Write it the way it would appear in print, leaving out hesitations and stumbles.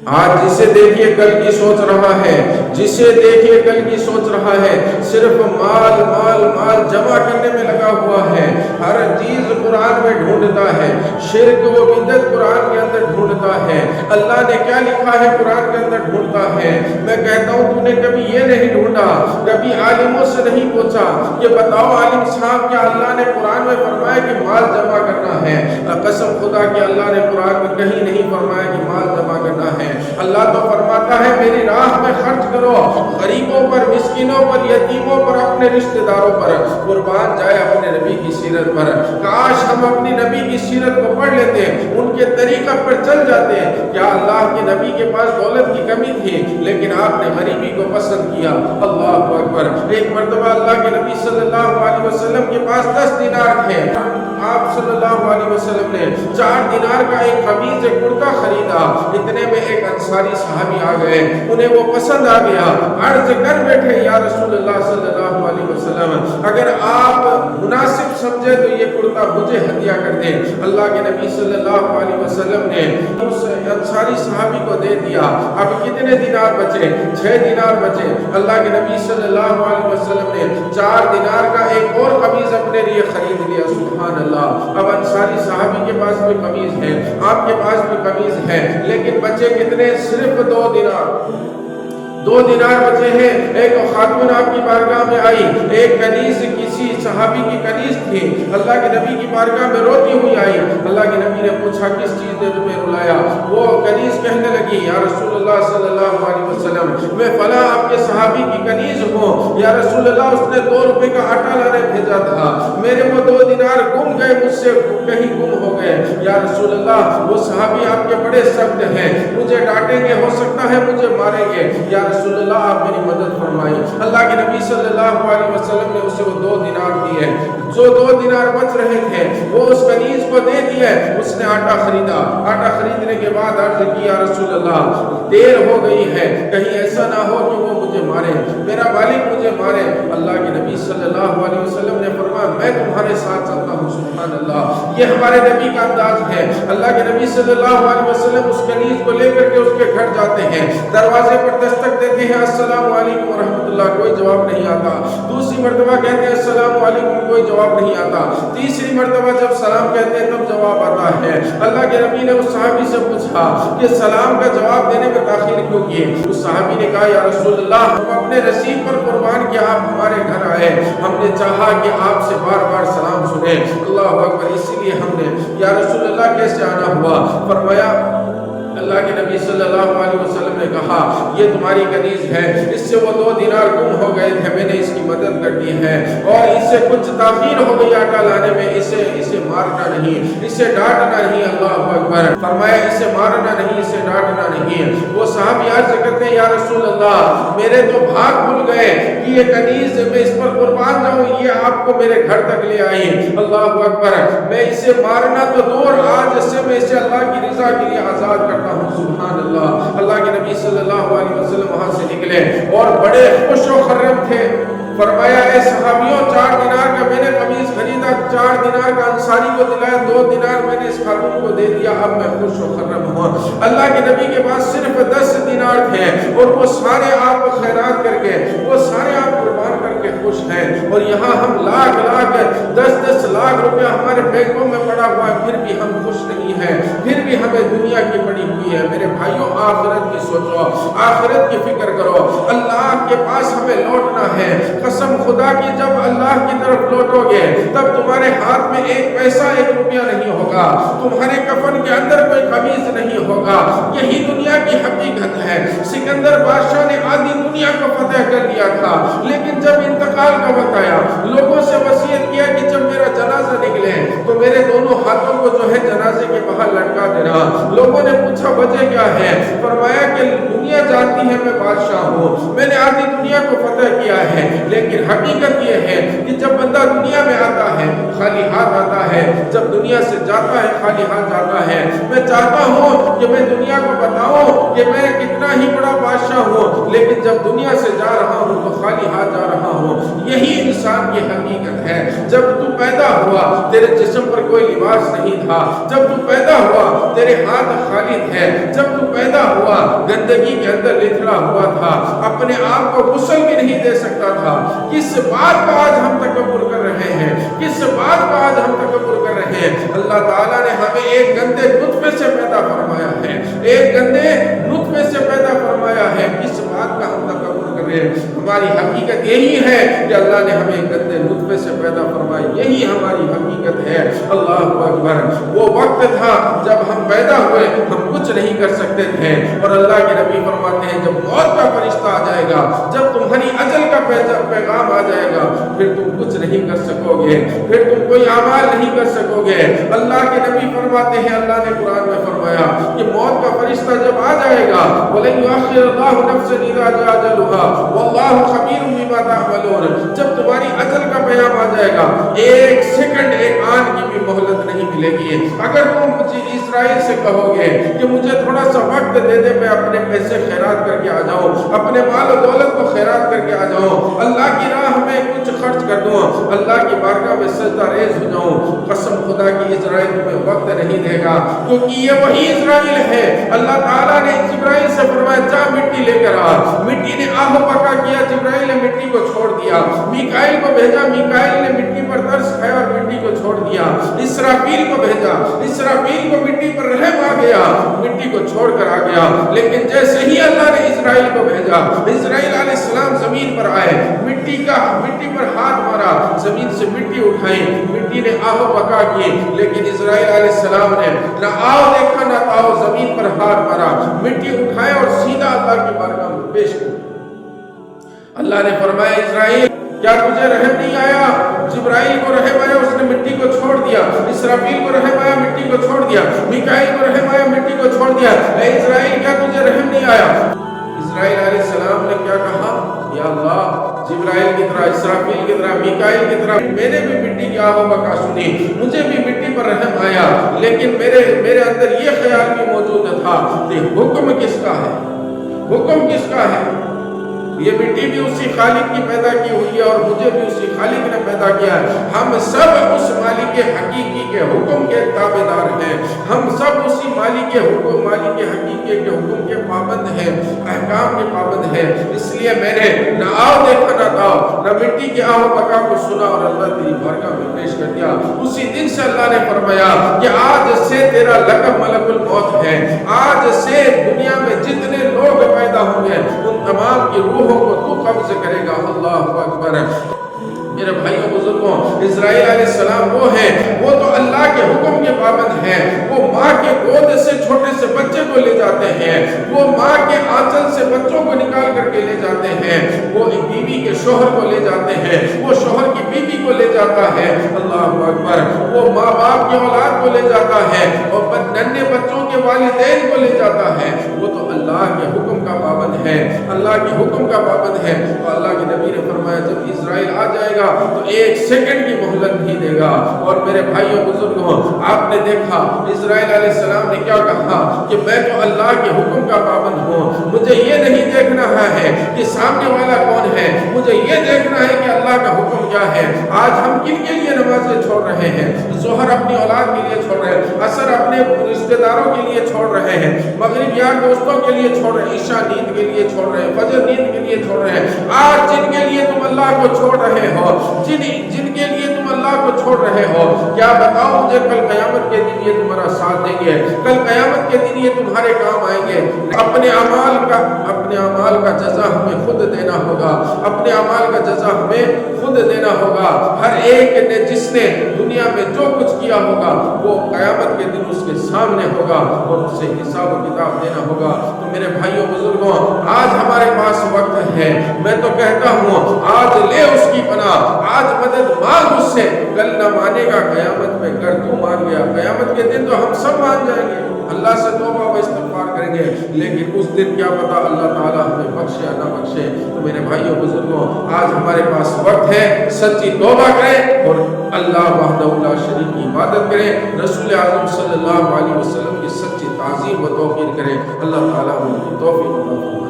آج جسے دیکھیے کل کی سوچ رہا ہے، جسے دیکھیے کل کی سوچ رہا ہے، صرف مال مال مال جمع کرنے میں لگا ہوا ہے، ہر چیز قرآن میں ڈھونڈتا ہے، شرک و بدعت قرآن کے اندر ڈھونڈتا ہے، اللہ نے کیا لکھا ہے قرآن کے اندر ڈھونڈتا ہے۔ میں کہتا ہوں تو نے کبھی یہ نہیں ڈھونڈا، کبھی عالموں سے نہیں پوچھا کہ بتاؤ عالم صاحب کیا اللہ نے قرآن میں فرمایا کہ مال جمع کرنا ہے؟ قسم خدا کہ اللہ نے قرآن میں کہیں نہیں فرمایا کہ مال جمع کرنا ہے۔ اللہ تو فرماتا ہے میری راہ میں خرچ کرو، غریبوں پر، مسکینوں پر، یتیموں پر، اپنے رشتہ داروں پر، قربان جائے اپنے نبی کی سیرت پر۔ کاش ہم اپنی نبی کی سیرت کو پڑھ لیتے، ان کے طریقہ پر چل جاتے۔ کیا اللہ کے نبی کے پاس دولت کی کمی تھی، لیکن آپ نے غریبی کو پسند کیا۔ اللہ اکبر۔ ایک مرتبہ اللہ کے نبی صلی اللہ علیہ وسلم کے پاس 10 دینار تھے، آپ صلی اللہ علیہ وسلم نے 4 دینار کا ایک قمیض کرتا خریدا۔ اتنے میں ایک انصاری صحابی آ گئے، انہیں وہ پسند آ گیا، عرض کر بیٹھے یا رسول اللہ صلی اللہ علیہ وسلم اگر آپ مناسب سمجھے تو یہ کرتا مجھے ہدیہ کر دیں۔ اللہ کے نبی صلی اللہ علیہ وسلم نے اس انصاری صحابی کو دے دیا۔ اب کتنے دینار بچے؟ 6 دینار بچے۔ اللہ کے نبی صلی اللہ علیہ وسلم نے 4 دینار کا ایک اور قمیض اپنے لیے خرید لیا۔ سبحان اللہ۔ اب انصاری صحابی کے پاس بھی قمیض ہے، آپ کے پاس بھی قمیض ہے، لیکن بچے کتنے؟ صرف 2 دینار۔ 2 دینار بچے ہیں۔ ایک خاتون آپ کی بارگاہ میں آئی، ایک کنیز کسی صحابی کی کنیز تھی، اللہ کے نبی کی بارگاہ میں روتی ہوئی آئی۔ اللہ کے نبی نے پوچھا کس چیز نے تمہیں رلایا؟ وہ کنیز کہنے لگی یا رسول اللہ صلی اللہ علیہ وسلم میں فلاں آپ کے صحابی کی کنیز ہوں، یا رسول اللہ اس نے 2 روپے کا آٹا لانے بھیجا تھا، میرے وہ 2 دینار گم گئے، مجھ سے کہیں گم ہو گئے۔ یا رسول اللہ وہ صحابی آپ کے بڑے سخت ہیں، مجھے ڈانٹیں گے، ہو سکتا ہے مجھے ماریں گے، یا رسول اللہ آپ میری مدد فرمائیں۔ اللہ کے نبی صلی اللہ علیہ وسلم نے اسے وہ 2 دینار دیے، جو 2 دینار بچ رہے تھے وہ اس کنیز کو دے دیے۔ اس نے آٹا خریدا، آٹا خریدنے کے بعد عرض کی یا رسول اللہ دیر ہو گئی ہے، کہیں ایسا نہ ہو کہ وہ مجھے مارے، میرا والد مجھے مارے۔ اللہ کے نبی صلی اللہ علیہ وسلم نے فرمایا میں تمہارے ساتھ چلتا ہوں۔ سبحان اللہ، یہ ہمارے نبی کا انداز ہے۔ اللہ کے نبی صلی اللہ علیہ وسلم اس کنیز کو لے کر کے اس کے گھر جاتے ہیں، دروازے پر دستک دیتے ہیں، السلام علیکم ورحمۃ اللہ، کوئی جواب نہیں آتا۔ دوسری مرتبہ کہتے ہیں السلام علیکم، کوئی جواب نہیں آتا۔ تیسری مرتبہ جب سلام کہتے ہیں تب جواب آتا ہے۔ اللہ کے نبی نے اس صحابی سے پوچھا کہ سلام کا جواب دینے میں تاخیر کیوں کی؟ اس صحابی نے کہا یا رسول اللہ ہم اپنے نصیب پر قربان کہ آپ ہمارے گھر آئے، ہم نے چاہا کہ آپ سے بار بار سلام سنیں۔ اللہ اکبر، اسی لیے ہم نے یا رسول اللہ کیسے آنا ہوا؟ فرمایا اللہ کے نبی صلی اللہ علیہ وسلم نے کہا یہ تمہاری کنیز ہے، اس سے وہ 2 دینار گم ہو گئے تھے، میں نے اس کی مدد کر دی ہے، اور اس سے کچھ تاخیر ہو گئی آٹا لانے میں، اسے مارنا نہیں، اسے ڈانٹنا نہیں۔ اللہ اکبر۔ فرمایا اسے مارنا نہیں، اسے ڈانٹنا نہیں۔ وہ صحابی عرض کرتے ہیں یا رسول اللہ میرے تو بھاگ کھل گئے کہ یہ کنیز میں اس پر قربان جاؤں، یہ آپ کو میرے گھر تک لے آئی۔ اللہ اکبر۔ میں اسے مارنا تو دور، آج سے میں اسے اللہ کی رضا کے لیے آزاد کرتا ہوں۔ سبحان اللہ۔ اللہ کے نبی صلی اللہ علیہ وسلم وہاں سے نکلے اور بڑے خوش و خرم تھے۔ فرمایا اے صحابیوں 4 دینار کا میں نے قمیض خریدا، 4 دینار کا انصاری کو دلایا، 2 دینار میں نے اس خاتون کو دے دیا، اب میں خوش و خرم ہوں۔ اللہ کے نبی کے پاس صرف 10 دینار تھے اور وہ سارے آپ کو خیرات کر کے، وہ سارے آپ قربان کر کے خوش ہیں، اور یہاں ہم لاکھ 10 لاکھ روپیہ ہمارے بینکوں میں پڑا ہوا ہے، پھر بھی ہم خوش نہیں ہیں، پھر بھی ہمیں دنیا کی پڑی ہوئی ہے۔ میرے بھائیوں آخرت کی سوچو، آخرت کی فکر کرو، اللہ کے پاس ہمیں لوٹنا ہے۔ قسم خدا کی جب اللہ کی طرف لوٹو گے تب تمہارے ہاتھ میں 1 پیسہ 1 روپیہ نہیں ہوگا، تمہارے کفن کے اندر کوئی قمیض نہیں ہوگا۔ یہی دنیا کی حقیقت ہے۔ سکندر بادشاہ نے آدھی دنیا کو فتح کر لیا تھا، لیکن جب انتقال کا وقت آیا لوگوں سے وصیت کیا کہ جب میرا جنازہ نکلے تو میرے دونوں ہاتھوں کو جو ہے جنازے کے باہر لٹکا دینا۔ لوگوں نے پوچھا وجہ کیا ہے؟ فرمایا کہ دنیا جانتی ہے میں بادشاہ ہوں، میں نے آدھی دنیا کو فتح کیا ہے، لیکن حقیقت یہ ہے کہ جب بندہ دنیا میں آتا ہے خالی ہاتھ آتا ہے، جب دنیا سے جاتا ہے خالی ہاتھ جاتا ہے۔ میں چاہتا ہوں کہ میں دنیا کو بتاؤں کہ میں کتنا ہی بڑا بادشاہ پہنچا ہوں لیکن جب دنیا سے جا رہا ہوں تو خالی ہاتھ جا رہا ہوں۔ یہی انسان کی حقیقت ہے۔ جب تو پیدا ہوا تیرے جسم پر کوئی لباس نہیں تھا، جب تو پیدا ہوا تیرے ہاتھ خالی تھے، جب تو پیدا ہوا گندگی کے اندر لتھڑا ہوا تھا، اپنے آپ کو غسل بھی نہیں دے سکتا تھا۔ کس بات کا آج ہم تکبر کر رہے ہیں؟ کس بات کا آج ہم تکبر کر رہے ہیں؟ اللہ تعالیٰ نے ہمیں ایک گندے نطفے سے پیدا فرمایا ہے، ایک گندے نطفے سے پیدا فرمایا ہے، کس بات کا ہم تکبر کر رہے ہیں؟ ہماری حقیقت یہی ہے کہ اللہ نے ہمیں گندے نطفے سے پیدا فرمایا، یہی ہماری حقیقت ہے۔ اللہ اکبر۔ وہ وقت تھا جب ہم پیدا ہوئے ہم کچھ نہیں کر سکتے تھے، اور اللہ کے نبی فرماتے ہیں جب موت کا فرشتہ آ جائے گا، جب تمہاری اجل کا پیغام آ جائے گا، پھر تم کچھ نہیں کر سکو گے، پھر تم کوئی اعمال نہیں کر سکو گے۔ اللہ کے نبی فرماتے ہیں، اللہ نے قرآن میں فرمایا کہ موت کا فرشتہ جب آ جائے گا، وَلَن يُؤَخِّرَ اللَّهُ نَفْسًا إِذَا جَاءَ أَجَلُهَا وَاللَّهُ خَبِيرٌ بِمَا تَعْمَلُونَ۔ جب تمہاری اجل کا پیغام آ جائے گا، ایک سیکنڈ، ایک آن کی بھی مہلت نہیں ملے گی۔ اگر تم اسرائیل سے کہو گے کہ مجھے تھوڑا سا وقت دے دے، میں اپنے پیسے خیرات کر کے آ جاؤں، اپنے مال و دولت کو خیرات کر کے آ جاؤں، اللہ کی راہ میں کچھ خرچ کر دوں، اللہ کی بارگاہ میں سجدہ ریز ہو جاؤں، قسم خدا کی اسرائیل تمہیں وقت نہیں دے گا، کیونکہ یہ وہی اسرائیل ہے۔ اللہ تعالیٰ نے جبرائیل سے فرمایا جا مٹی لے کر آ، مٹی نے آہ پکا کیا، جبرائیل نے مٹی کو چھوڑ دیا، میکائیل کو بھیجا، میکائیل نے مٹی پر ترس کھایا اور مٹی کو چھوڑ دیا، اسرافیل کو بھیجا، اسرافیل کو مٹی پر رحم آ گیا، مٹی کو چھوڑ کر آ گیا۔ لیکن جیسے ہی اللہ نے اسرائیل کو بھیجا، اسرائیل علیہ السلام زمین پر آئے، مٹی پر ہاتھ مارا، زمین سے مٹی اٹھائی، مٹی نے آہ پکا کی، لیکن اسرائیل علیہ السلام نے نہ آؤ دیکھا نہ آؤ، زمین پر ہاتھ مارا، مٹی اٹھائے اور سیدھا اللہ کی بارگاہ میں پیش کر۔ اللہ نے فرمایا اسرائیل کیا تجھے رحم نہیں آیا؟ جبرائیل کو رحم آیا، اس نے مٹی کو چھوڑ دیا، اسرافیل کو رحم آیا، مٹی کو چھوڑ دیا، میکائیل کو رحم آیا، مٹی کو چھوڑ دیا، اے اسرائیل کیا تجھے رحم نہیں آیا؟ اسرائیل علیہ السلام نے کیا کہا؟ یا اللہ، جبرائیل کی طرح، اسرافیل کی طرح، میکائیل کی طرح میں نے بھی مٹی کی آہ و بکا سنی، مجھے بھی مٹی پر رحم آیا، لیکن میرے اندر یہ خیال بھی موجود تھا کہ حکم کس کا ہے؟ حکم کس کا ہے؟ یہ مٹی بھی اسی خالق کی پیدا کی ہوئی ہے اور مجھے بھی اسی خالق نے پیدا کیا ہے۔ ہم سب اس مالک حقیقی کے حکم کے تابعدار ہیں، ہم سب اسی مالک حقیقی کے حکم کے پابند ہیں، احکام کے پابند ہیں۔ اس لیے میں نے نہ آؤ دیکھا نہ آؤ، نہ مٹی کے آہ و بکا کو سنا اور اللہ تیری بارگاہ میں پیش کر دیا۔ اسی دن سے اللہ نے فرمایا کہ آج سے تیرا لقب ملک الموت ہے، آج سے دنیا میں جتنے لوگ پیدا ہوں گے ان تمام کی روحوں کو تو قبض کرے گا۔ اللہ اکبر۔ میرے بھائیوں بزرگوں، اسرائیل علیہ السلام وہ ہیں، وہ تو اللہ کے حکم کے پابند ہیں، وہ ماں کے گود سے چھوٹے سے بچے کو لے جاتے ہیں، وہ ماں کے آنچل سے بچوں کو نکال کر کے لے جاتے ہیں، وہ ایک بیوی کے شوہر کو لے جاتے ہیں، وہ شوہر کی بیوی کو لے جاتا ہے۔ اللہ اکبر۔ وہ ماں باپ کی اولاد کو لے جاتا ہے اور ننھے بچوں کے والدین کو لے جاتا ہے۔ وہ تو اللہ کے حکم کا پابند ہے، اللہ کے حکم کا پابند ہے۔ تو اللہ کے نبی نے فرمایا جب اسرائیل آ جائے گا تو ایک سیکنڈ کی مہلت نہیں دے گا۔ اور میرے بھائیوں بزرگوں، آپ نے دیکھا اسرائیل علیہ السلام نے کیا کہا کہ میں تو اللہ کے حکم کا پابند ہوں، مجھے یہ نہیں دیکھنا ہے کہ سامنے والا کون ہے، مجھے یہ دیکھنا ہے کہ اللہ کا حکم کیا ہے۔ آج ہم کن کے لیے نمازیں چھوڑ رہے ہیں؟ ظہر اپنی اولاد کے لیے چھوڑ رہے ہیں، عصر اپنے رشتہ داروں کے لیے چھوڑ رہے ہیں، مغرب یار دوستوں کے لیے چھوڑ رہے ہیں، عشاء نیند کے لیے چھوڑ رہے ہیں، فجر نیند کے لیے چھوڑ رہے ہیں۔ آج جن کے لیے تم اللہ کو چھوڑ رہے ہو، جن کے لیے تم اللہ کو چھوڑ رہے ہو، کیا بتاؤ مجھے کل قیامت کے دن یہ تمہارا ساتھ دیں گے؟ کل قیامت کے دن یہ تمہارے کام آئیں گے؟ اپنے اعمال کا جزا ہمیں خود دینا ہوگا، اپنے اعمال کا جزا ہمیں خود دینا ہوگا۔ ہر ایک نے جس نے دنیا میں جو کچھ کیا ہوگا وہ قیامت کے دن اس کے سامنے ہوگا اور اسے حساب و کتاب دینا ہوگا۔ تو میرے بھائیوں بزرگوں، آج ہمارے پاس وقت ہے، میں تو کہتا ہوں آج لے اس کی پناہ، آج مدد مانگ اس سے، کل نہ مانے گا قیامت میں، گر تو مان گیا قیامت کے دن تو ہم سب مان جائیں گے، اللہ سے توبہ و استغفار کریں گے، لیکن اس دن کیا پتا اللہ تعالیٰ ہمیں بخشے یا نہ بخشے۔ تو میرے بھائیوں بزرگوں، آج ہمارے پاس وقت ہے، سچی توبہ کریں اور اللہ وحدہ لا شریک کی عبادت کریں، رسول اعظم صلی اللہ علیہ وسلم کی سچی تعظیم و توقیر کریں۔ اللہ تعالیٰ ہمیں توفیق عطا فرمائے۔